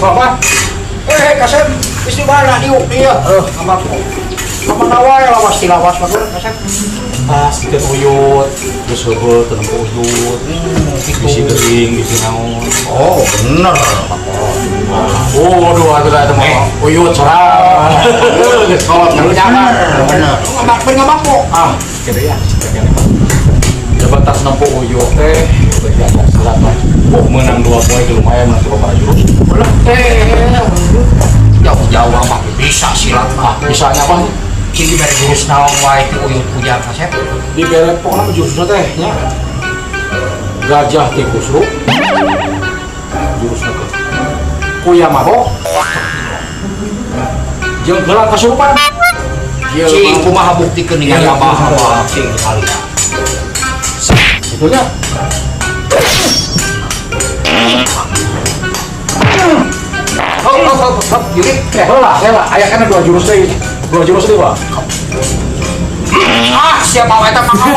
Bapak. Kasep, istri mana diuk dia? Sama aku. Sama nawai lawas di lawas bagus Kasep. Sedikit uyut, terus heureuh tenang ke uyut. Bisi gering, bisi naon. Oh, bener. Waduh, atuh da eta mah uyut sorang. Geus kolot nyaman. Bener. Ngambak kok. Kira ya, kira coba tas nempuh uyut teh, bagian selat mah. Menang 2 poin itu lumayan menang para jurus. Jauh-jauh mah bisa silat mah. Bisanya apa? Cing diberi jurus naon wae ti uyut pujar Kasep. Di bere pokoknya jurusnya teh nya. Gajah tikus ru. Jurusnya teh. Kuyamaho. Jeung gelang kasurupan. Cing kumaha buktikeun dengan abah cing kali. Itunya. Yuri. Heula, aya kana 2 jurus deui. 2 jurus deui, Pak. Siapa wae teh mangkal.